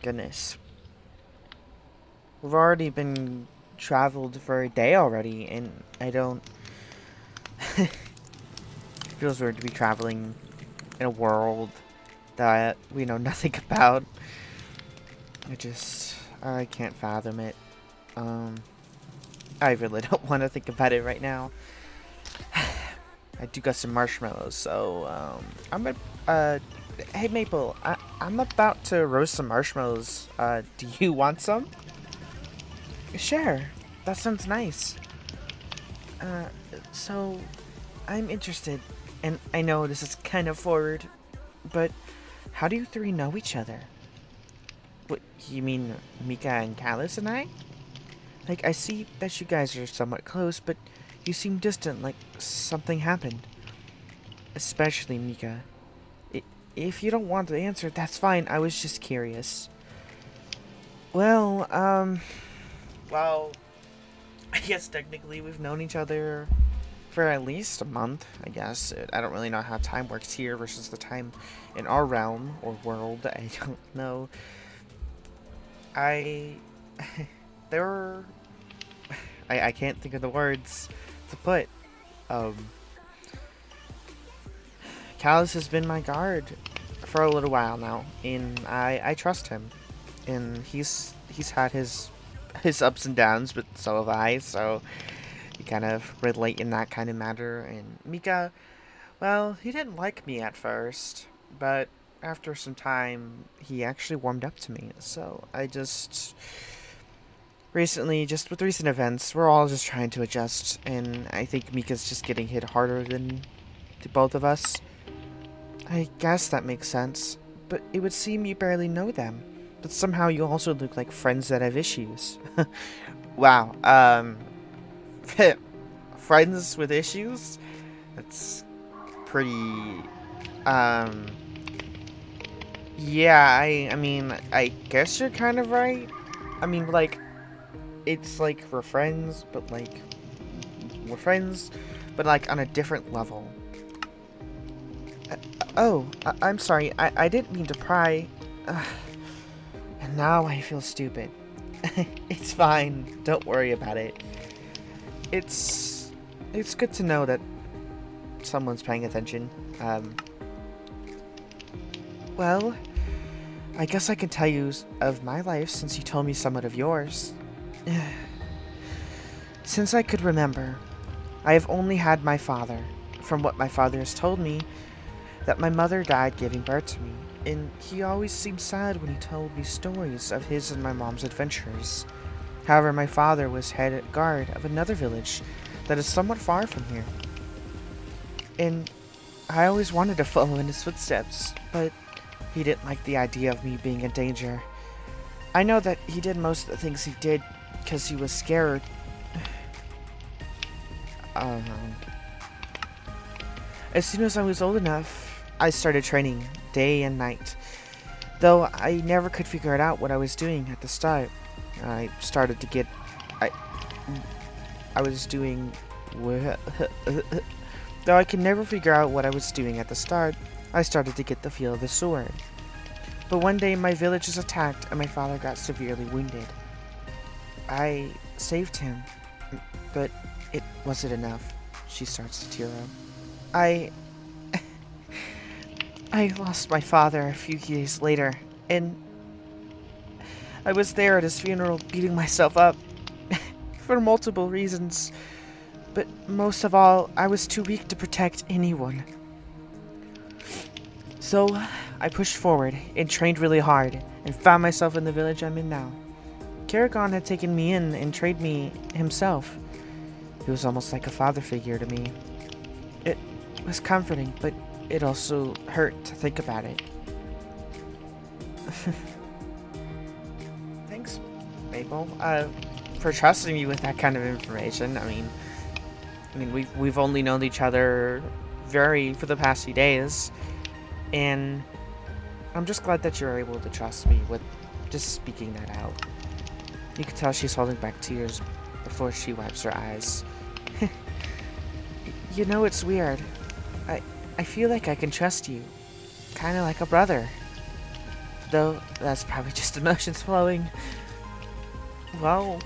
Goodness. We've already been traveled for a day already, and I don't. It feels weird to be traveling in a world that we know nothing about. I can't fathom it. Um, I really don't want to think about it right now. I do got some marshmallows, so uh, hey Maple, I'm about to roast some marshmallows. Do you want some? Sure, that sounds nice. Uh, so I'm interested, and I know this is kind of forward, but how do you three know each other? What, you mean Mika and Callus and I? Like, I see that you guys are somewhat close, but you seem distant, like something happened. Especially Mika. If you don't want to answer, that's fine. I was just curious. Well, well, I guess technically we've known each other for at least a month, I guess. I don't really know how time works here versus the time in our realm or world. I don't know. I. There were. I can't think of the words to put. Um. Callus has been my guard for a little while now, and I trust him. And he's had his ups and downs, but so have I, so you kind of relate in that kind of matter. And Mika, well, he didn't like me at first, but after some time, he actually warmed up to me. So I just recently, just with recent events, we're all just trying to adjust, and I think Mika's just getting hit harder than the both of us. I guess that makes sense, but it would seem you barely know them. But somehow you also look like friends that have issues. Wow, friends with issues? That's pretty, um, yeah, I mean, I guess you're kind of right. I mean, like, it's like we're friends, but like on a different level. Oh, I'm sorry, I didn't mean to pry. And now I feel stupid. It's fine, don't worry about it. It's, it's good to know that someone's paying attention. Well, I guess I can tell you of my life since you told me somewhat of yours. Since I could remember, I have only had my father. From what my father has told me, that my mother died giving birth to me, and he always seemed sad when he told me stories of his and my mom's adventures. However, my father was head guard of another village that is somewhat far from here, and I always wanted to follow in his footsteps, but he didn't like the idea of me being in danger. I know that he did most of the things he did because he was scared. Um, as soon as I was old enough, I started training day and night. Though I never could figure it out what I was doing at the start. I started to get... I... I was doing... Though I could never figure out what I was doing at the start, I started to get the feel of the sword. But one day my village was attacked and my father got severely wounded. I saved him, but it wasn't enough. She starts to tear up. I lost my father a few days later, and I was there at his funeral beating myself up for multiple reasons. But most of all, I was too weak to protect anyone. So I pushed forward and trained really hard and found myself in the village I'm in now. Karagon had taken me in and trained me himself. He was almost like a father figure to me. It was comforting, but it also hurt to think about it. Thanks, Maple, for trusting me with that kind of information. I mean, we've only known each other for the past few days, and I'm just glad that you're able to trust me with just speaking that out. You can tell she's holding back tears before she wipes her eyes. You know, it's weird. I feel like I can trust you. Kinda like a brother. though that's probably just emotions flowing. Well,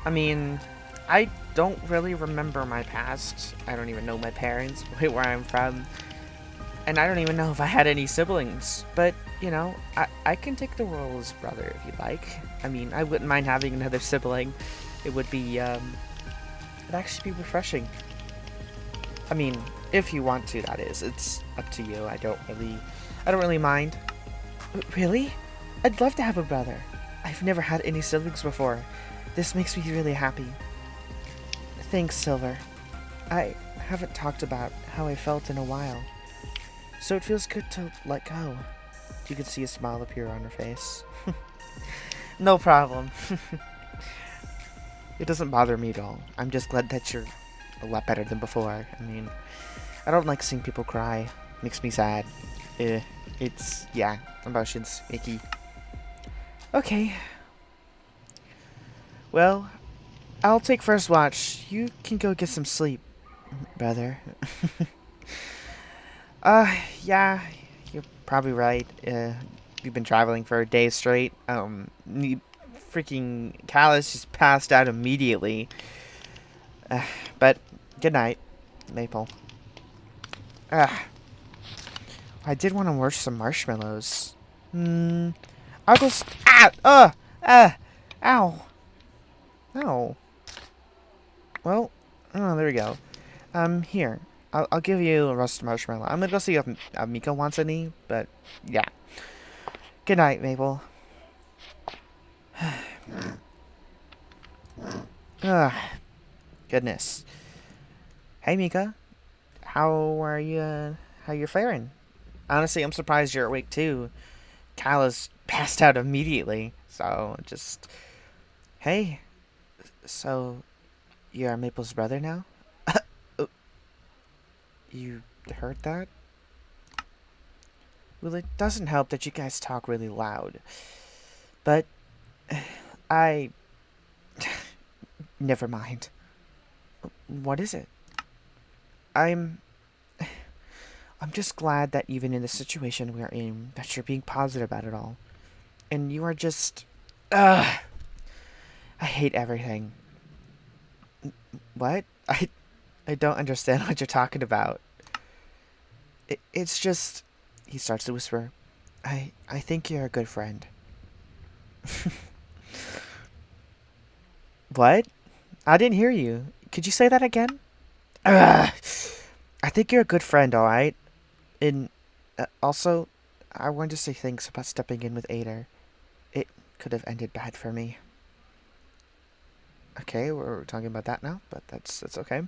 I mean, I don't really remember my past. I don't even know my parents, where I'm from. And I don't even know if I had any siblings. But, you know, I can take the role as brother if you'd like. I mean, I wouldn't mind having another sibling. It would be, it'd actually be refreshing. I mean, if you want to, that is. It's up to you. I don't really mind. Really? I'd love to have a brother. I've never had any siblings before. This makes me really happy. Thanks, Sylver. I haven't talked about how I felt in a while. So it feels good to let go. You can see a smile appear on her face. No problem. It doesn't bother me at all. I'm just glad that you're a lot better than before. I mean, I don't like seeing people cry. Makes me sad. It's, yeah, emotions, icky. Okay. Well, I'll take first watch. You can go get some sleep, brother. Yeah, you're probably right. We've been traveling for a day straight. Freaking Callus just passed out immediately. But good night, Maple. I did want to work some marshmallows. I'll go. Ow, ow. Well, oh, there we go. Here. I'll give you a roasted marshmallow. I'm gonna go see if Mika wants any, but yeah. Good night, Mabel. Ugh. Goodness. Hey, Mika. How are you? How you faring? Honestly, I'm surprised you're awake too. Callus passed out immediately, so just. Hey. So, you're Maple's brother now? You heard that? Well, it doesn't help that you guys talk really loud. But I never mind. What is it? I'm I'm just glad that even in the situation we're in, that you're being positive about it all. And you are just ugh. I hate everything. What? I don't understand what you're talking about. It's just he starts to whisper. I think you're a good friend. What? I didn't hear you. Could you say that again? Ugh. I think you're a good friend, alright? And also, I wanted to say thanks about stepping in with Ader. It could have ended bad for me. Okay, we're talking about that now, but that's okay.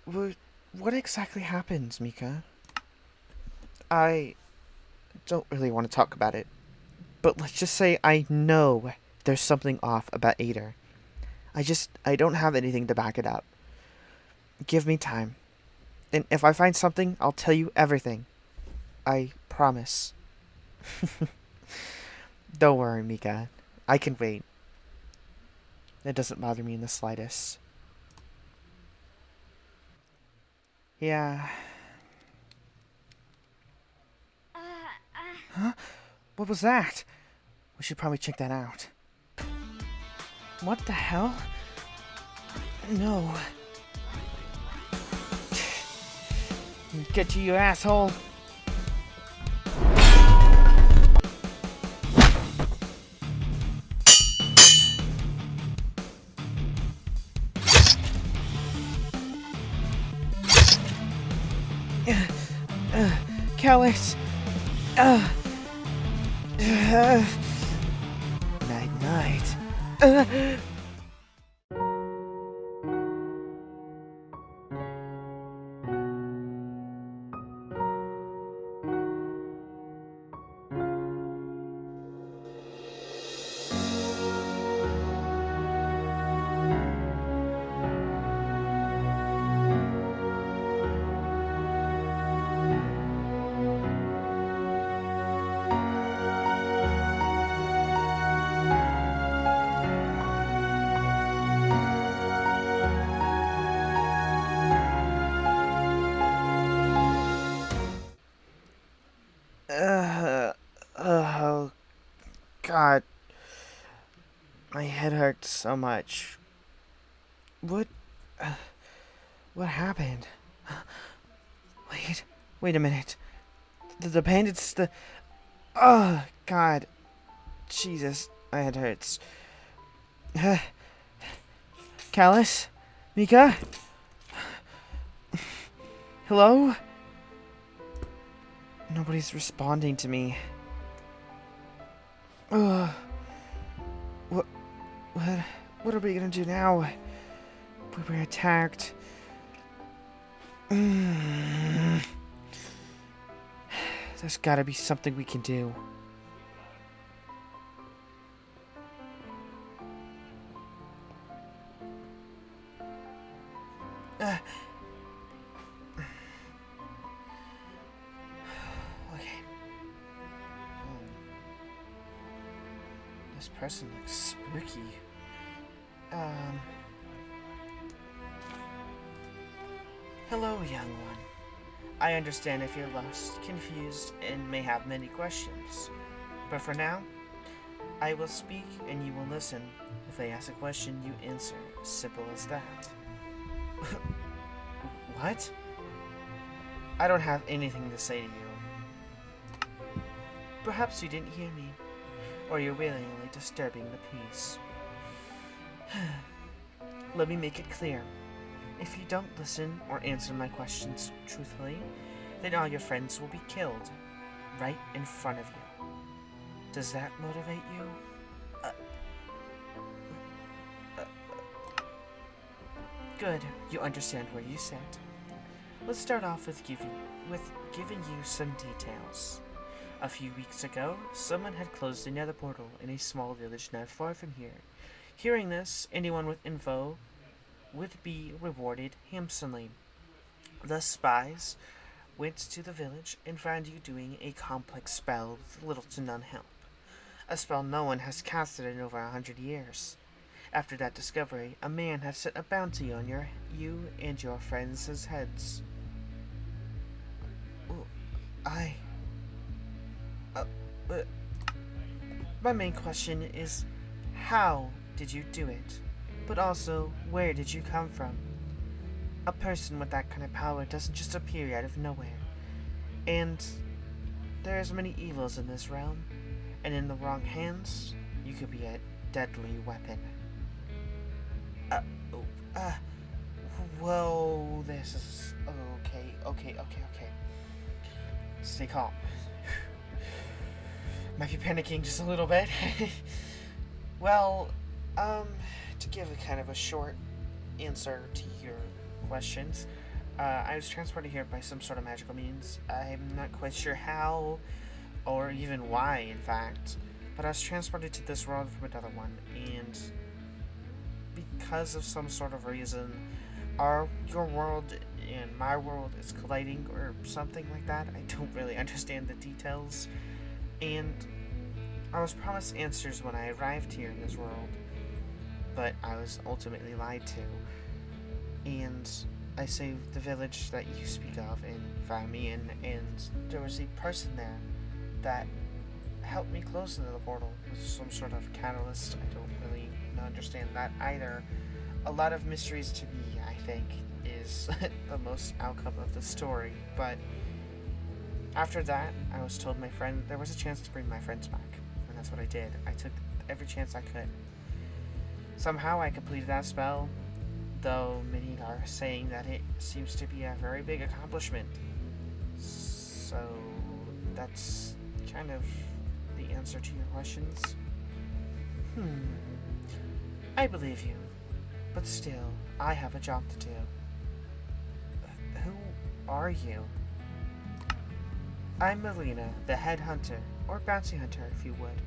What exactly happened, Mika? I don't really want to talk about it, but let's just say I know there's something off about Ader. I don't have anything to back it up. Give me time. And if I find something, I'll tell you everything. I promise. Don't worry, Mika. I can wait. It doesn't bother me in the slightest. Yeah. Huh? What was that? We should probably check that out. What the hell? No. Get to you, asshole. Callus. Night, night. Oh, God. My head hurts so much. What? Uh, what happened? Wait a minute. The bandits, Oh, God. Jesus, my head hurts. Callus? Mika? Hello? Nobody's responding to me. Ugh. What, what, what are we gonna do now? We were attacked. There's gotta be something we can do. Okay. This person looks spooky. Hello, young one. I understand if you're lost, confused, and may have many questions. But for now, I will speak and you will listen. If I ask a question, you answer. Simple as that. What? I don't have anything to say to you. Perhaps you didn't hear me, or you're willingly disturbing the peace. Let me make it clear. If you don't listen or answer my questions truthfully, then all your friends will be killed, right in front of you. Does that motivate you? Good, you understand where you sit. Let's start off with giving you some details. A few weeks ago, someone had closed another portal in a small village not far from here. Hearing this, anyone with info would be rewarded handsomely. The spies went to the village and found you doing a complex spell with little to none help. A spell no one has casted in over 100 years. After that discovery, a man had set a bounty on you and your friends' heads. My main question is, how did you do it? But also, where did you come from? A person with that kind of power doesn't just appear out of nowhere. And there's many evils in this realm, and in the wrong hands, you could be a deadly weapon. Whoa, this is... Okay. Stay calm. Might be panicking just a little bit. Well, to give a kind of a short answer to your questions, I was transported here by some sort of magical means. I'm not quite sure how, or even why, in fact, but I was transported to this world from another one, and because of some sort of reason, your world and my world is colliding, or something like that. I don't really understand the details, and I was promised answers when I arrived here in this world, but I was ultimately lied to, and I saved the village that you speak of and found me in, and there was a person there that helped me close into the portal with some sort of catalyst. I don't really understand that either. A lot of mysteries to me, I think, is the most outcome of the story, but after that, I was told there was a chance to bring my friends back, and that's what I did. I took every chance I could. Somehow I completed that spell, though many are saying that it seems to be a very big accomplishment. So that's kind of the answer to your questions. I believe you, but still, I have a job to do. Who are you? I'm Melina, the head hunter, or bounty hunter if you would.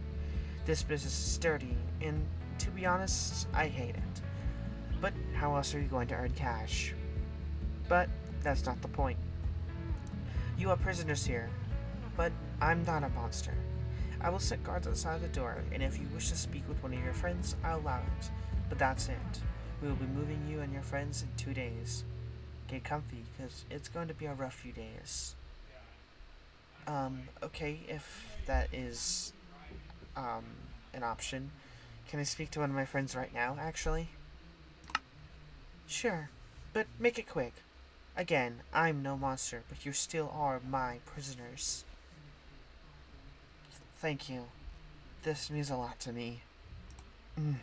This business is dirty, and to be honest, I hate it. But how else are you going to earn cash? But that's not the point. You are prisoners here, but I'm not a monster. I will set guards outside the door, and if you wish to speak with one of your friends, I'll allow it. But that's it. We will be moving you and your friends in 2 days. Get comfy, because it's going to be a rough few days. Okay, if that is, um, an option. Can I speak to one of my friends right now, actually? Sure, but make it quick. Again, I'm no monster, but you still are my prisoners. Thank you. This means a lot to me. Mm.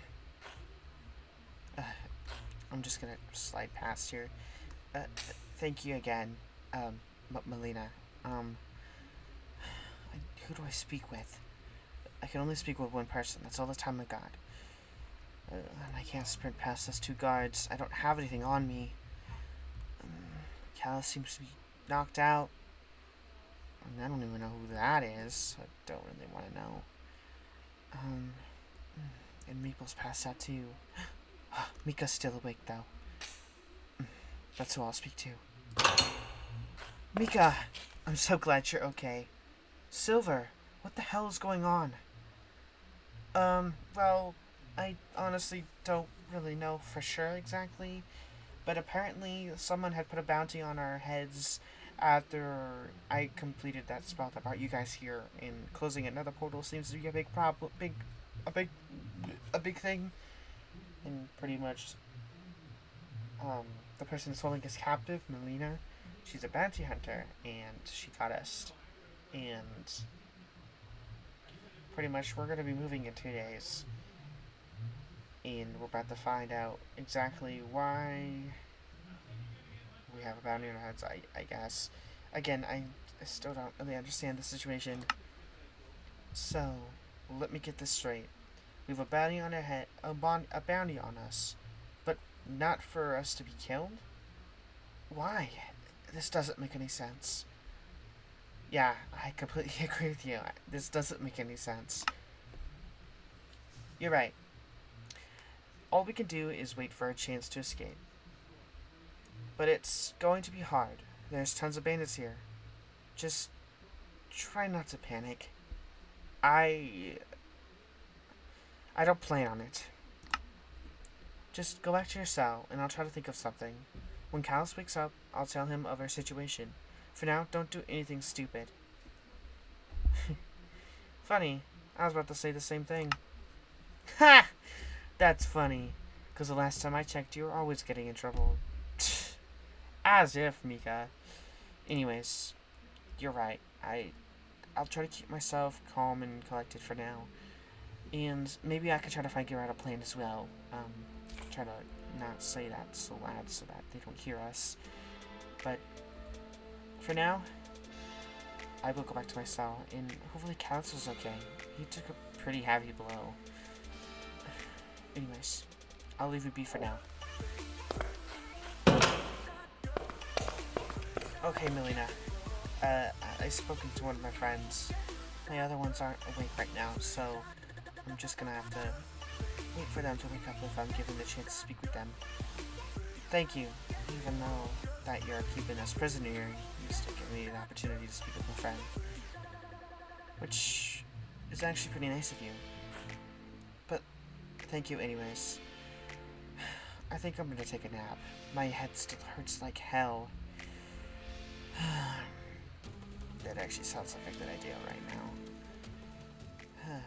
Uh, I'm just gonna slide past here. Thank you again, Melina. Um, who do I speak with? I can only speak with one person. That's all the time I got. And I can't sprint past those 2 guards. I don't have anything on me. Callus seems to be knocked out. And I don't even know who that is. I don't really want to know. And Maple's passed out too. Mika's still awake though. That's who I'll speak to. Mika! I'm so glad you're okay. Sylver, what the hell is going on? Well, I honestly don't really know for sure exactly, but apparently someone had put a bounty on our heads after I completed that spell that brought you guys here, and closing another portal seems to be a big problem, a big thing, and pretty much, the person that's holding us captive, Melina, she's a bounty hunter, and she got us, and pretty much we're gonna be moving in 2 days, and we're about to find out exactly why we have a bounty on our heads, I guess. Again, I still don't really understand the situation. So, let me get this straight. We have a bounty on our head, a bounty on us, but not for us to be killed? Why? This doesn't make any sense. Yeah, I completely agree with you. This doesn't make any sense. You're right. All we can do is wait for a chance to escape. But it's going to be hard. There's tons of bandits here. Just try not to panic. I don't plan on it. Just go back to your cell, and I'll try to think of something. When Callus wakes up, I'll tell him of our situation. For now, don't do anything stupid. Funny, I was about to say the same thing. Ha! That's funny, because the last time I checked, you were always getting in trouble. As if, Mika. Anyways, you're right. I'll try to keep myself calm and collected for now. And maybe I could try to figure out a plan as well. Try to not say that so loud so that they don't hear us. But for now, I will go back to my cell, and hopefully Callus is okay. He took a pretty heavy blow. Anyways, I'll leave you be for now. Okay, Melina. I've spoken to one of my friends. My other ones aren't awake right now, so I'm just gonna have to wait for them to wake up if I'm given the chance to speak with them. Thank you. Even though that you're keeping us prisoner, you still give me the opportunity to speak with my friend. Which is actually pretty nice of you. But thank you anyways. I think I'm gonna take a nap. My head still hurts like hell. That actually sounds like a good idea right now.